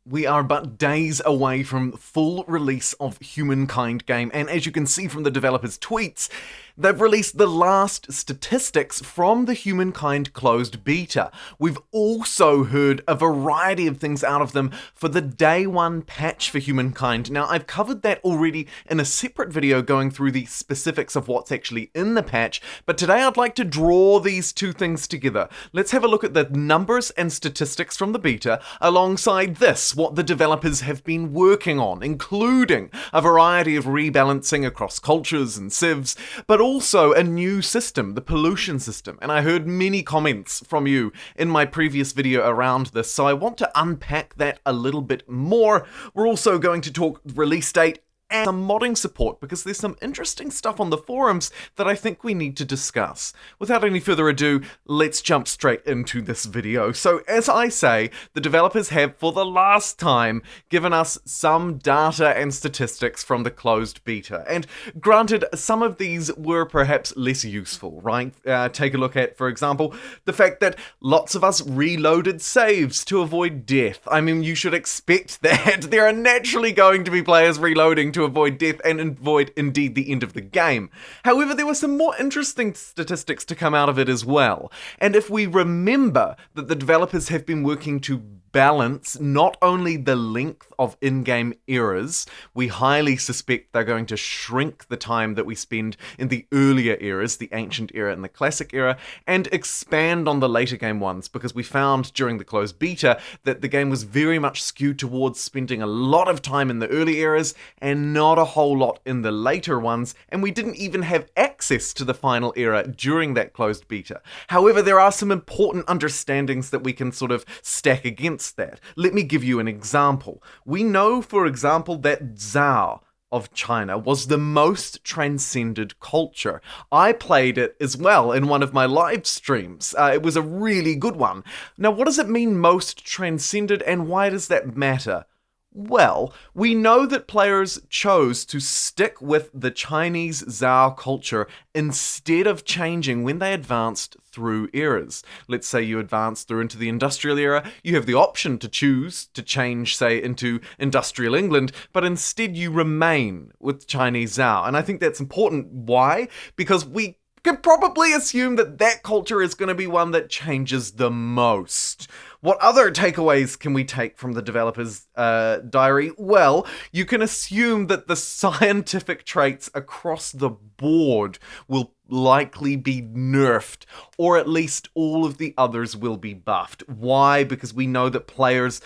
We are but days away from full release of Humankind Game, and as you can see from the developers' tweets, they've released the last statistics from the Humankind Closed Beta. We've also heard a variety of things out of them for the day one patch for Humankind. Now, I've covered that already in a separate video going through the specifics of what's actually in the patch, but today I'd like to draw these two things together. Let's have a look at the numbers and statistics from the beta alongside this, what the developers have been working on, including a variety of rebalancing across cultures and civs, but also a new system, the pollution system. And I heard many comments from you in my previous video around this, so I want to unpack that a little bit more. We're also going to talk release date and some modding support, because there's some interesting stuff on the forums that I think we need to discuss. Without any further ado, let's jump straight into this video. So as I say, the developers have for the last time given us some data and statistics from the closed beta. And granted, some of these were perhaps less useful, right? Take a look at, for example, the fact that lots of us reloaded saves to avoid death. I mean, you should expect that. There are naturally going to be players reloading to avoid death and avoid indeed the end of the game. However, there were some more interesting statistics to come out of it as well. And if we remember that the developers have been working to balance not only the length of in-game eras, we highly suspect they're going to shrink the time that we spend in the earlier eras, the ancient era and the classic era, and expand on the later game ones, because we found during the closed beta that the game was very much skewed towards spending a lot of time in the early eras and not a whole lot in the later ones, and we didn't even have access to the final era during that closed beta. However, there are some important understandings that we can sort of stack against that. Let me give you an example. We know, for example, that Zhou of China was the most transcended culture. I played it as well in one of my live streams. It was a really good one. Now, what does it mean most transcended, and why does that matter? Well, we know that players chose to stick with the Chinese Zhou culture instead of changing when they advanced through eras. Let's say you advance through into the industrial era, you have the option to choose to change, say, into industrial England, but instead you remain with Chinese Zhou. And I think that's important. Why? Because we can probably assume that that culture is going to be one that changes the most. What other takeaways can we take from the developer's diary? Well, you can assume that the scientific traits across the board will likely be nerfed, or at least all of the others will be buffed. Why? Because we know that players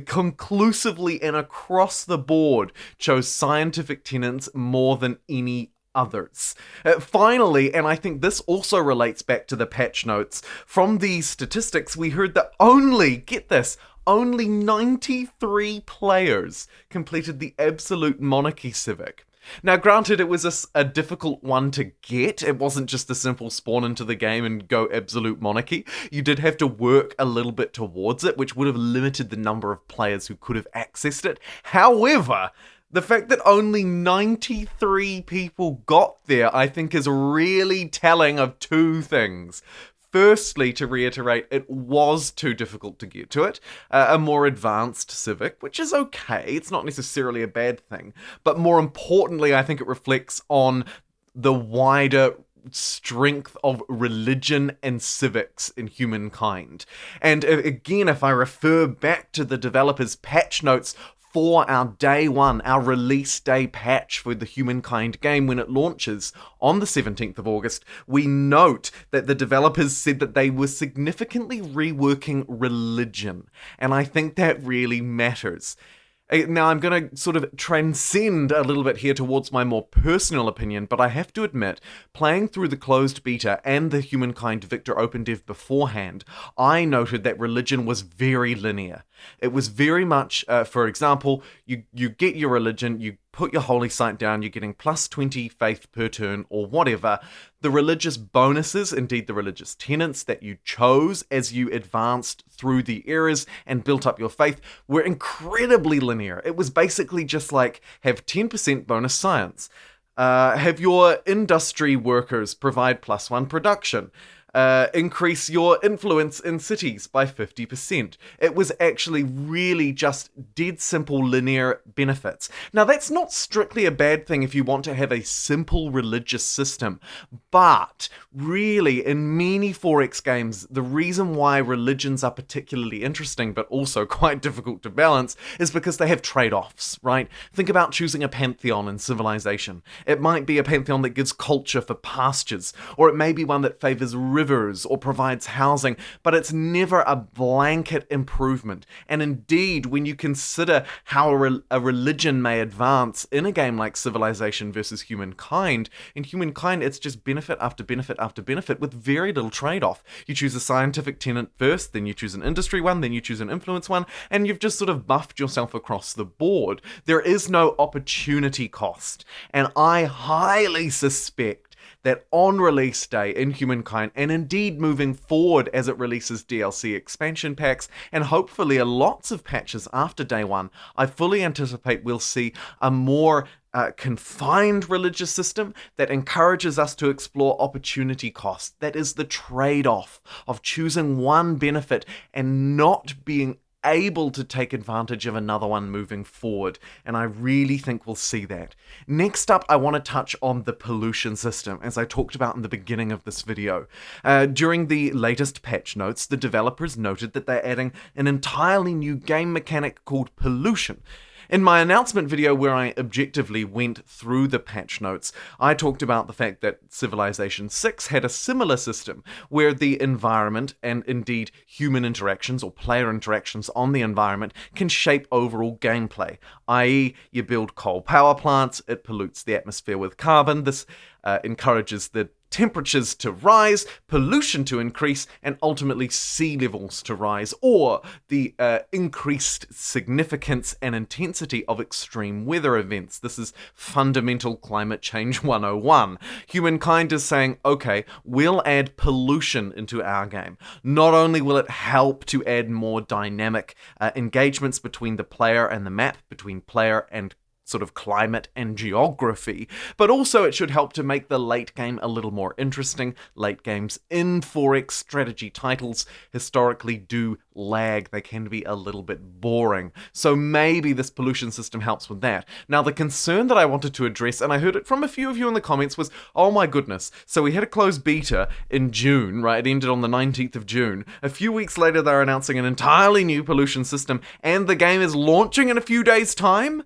conclusively and across the board chose scientific tenets more than any others. Finally, and I think this also relates back to the patch notes, from these statistics we heard that get this, only 93 players completed the Absolute Monarchy Civic. Now, granted, it was a difficult one to get. It wasn't just a simple spawn into the game and go Absolute Monarchy. You did have to work a little bit towards it, which would have limited the number of players who could have accessed it. However, the fact that only 93 people got there, I think, is really telling of two things. Firstly, to reiterate, it was too difficult to get to it. A more advanced Civic, which is okay. It's not necessarily a bad thing. But more importantly, I think it reflects on the wider strength of religion and civics in Humankind. And again, if I refer back to the developers' patch notes for our day one, our release day patch for the Humankind game when it launches on the 17th of August, we note that the developers said that they were significantly reworking religion. And I think that really matters. Now, I'm going to sort of transcend a little bit here towards my more personal opinion, but I have to admit, playing through the closed beta and the Humankind Victor Open Dev beforehand, I noted that religion was very linear. It was very much, for example, you get your religion, you put your holy site down, you're getting plus 20 faith per turn or whatever. The religious bonuses, indeed the religious tenets that you chose as you advanced through the eras and built up your faith, were incredibly linear. It was basically just like, have 10% bonus science. Have your industry workers provide +1 production. increase your influence in cities by 50%. It was actually really just dead simple linear benefits. Now, that's not strictly a bad thing if you want to have a simple religious system, but really, in many 4X games, the reason why religions are particularly interesting, but also quite difficult to balance, is because they have trade-offs, right? Think about choosing a pantheon in Civilization. It might be a pantheon that gives culture for pastures, or it may be one that favors rivers or provides housing, but it's never a blanket improvement. And indeed, when you consider how a religion may advance in a game like Civilization versus Humankind, in Humankind it's just benefit after benefit after benefit with very little trade-off. You choose a scientific tenet first, then you choose an industry one, then you choose an influence one, and you've just sort of buffed yourself across the board. There is no opportunity cost, and I highly suspect that on release day in Humankind, and indeed moving forward as it releases DLC expansion packs, and hopefully lots of patches after day one, I fully anticipate we'll see a more confined religious system that encourages us to explore opportunity cost. That is the trade-off of choosing one benefit and not being able to take advantage of another one moving forward, and I really think we'll see that. Next up, I want to touch on the pollution system, as I talked about in the beginning of this video. During the latest patch notes, the developers noted that they're adding an entirely new game mechanic called pollution. In my announcement video where I objectively went through the patch notes, I talked about the fact that Civilization 6 had a similar system where the environment and indeed human interactions or player interactions on the environment can shape overall gameplay, i.e. you build coal power plants, it pollutes the atmosphere with carbon, this encourages the temperatures to rise, pollution to increase, and ultimately sea levels to rise, or the increased significance and intensity of extreme weather events. This is fundamental climate change 101. Humankind is saying, okay, we'll add pollution into our game. Not only will it help to add more dynamic engagements between the player and the map, between player and sort of climate and geography, but also it should help to make the late game a little more interesting. Late games in 4X strategy titles historically do lag. They can be a little bit boring. So maybe this pollution system helps with that. Now, the concern that I wanted to address, and I heard it from a few of you in the comments, was, oh my goodness, so we had a closed beta in June, right? It ended on the 19th of June. A few weeks later, they're announcing an entirely new pollution system, and the game is launching in a few days' time?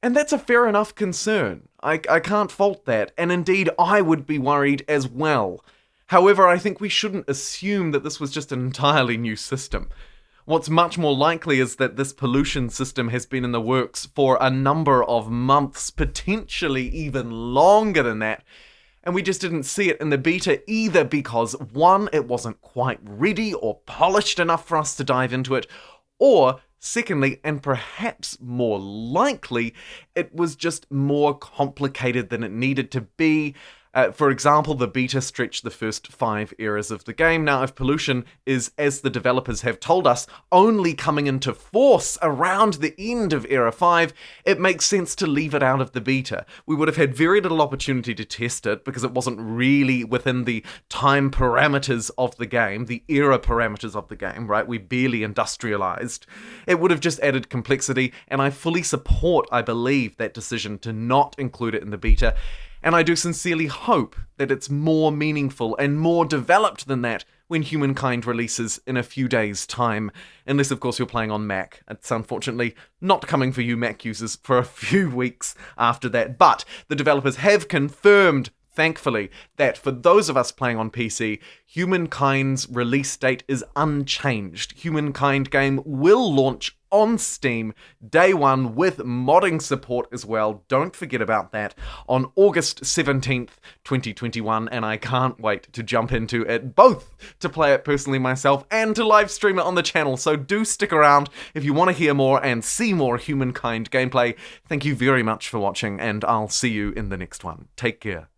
And that's a fair enough concern. I can't fault that, and indeed I would be worried as well. However, I think we shouldn't assume that this was just an entirely new system. What's much more likely is that this pollution system has been in the works for a number of months, potentially even longer than that, and we just didn't see it in the beta either because, one, it wasn't quite ready or polished enough for us to dive into it, or secondly, and perhaps more likely, it was just more complicated than it needed to be. For example, the beta stretched the first 5 eras of the game. Now, if pollution is, as the developers have told us, only coming into force around the end of Era 5, it makes sense to leave it out of the beta. We would have had very little opportunity to test it because it wasn't really within the time parameters of the game, the era parameters of the game, right? We barely industrialized. It would have just added complexity, and I fully support, I believe, that decision to not include it in the beta. And I do sincerely hope that it's more meaningful and more developed than that when Humankind releases in a few days' time. Unless, of course, you're playing on Mac. It's unfortunately not coming for you Mac users for a few weeks after that. But the developers have confirmed, thankfully, that for those of us playing on PC, Humankind's release date is unchanged. Humankind Game will launch on Steam day one with modding support as well. Don't forget about that on August 17th, 2021, and I can't wait to jump into it, both to play it personally myself and to live stream it on the channel. So do stick around if you want to hear more and see more Humankind gameplay. Thank you very much for watching, and I'll see you in the next one. Take care.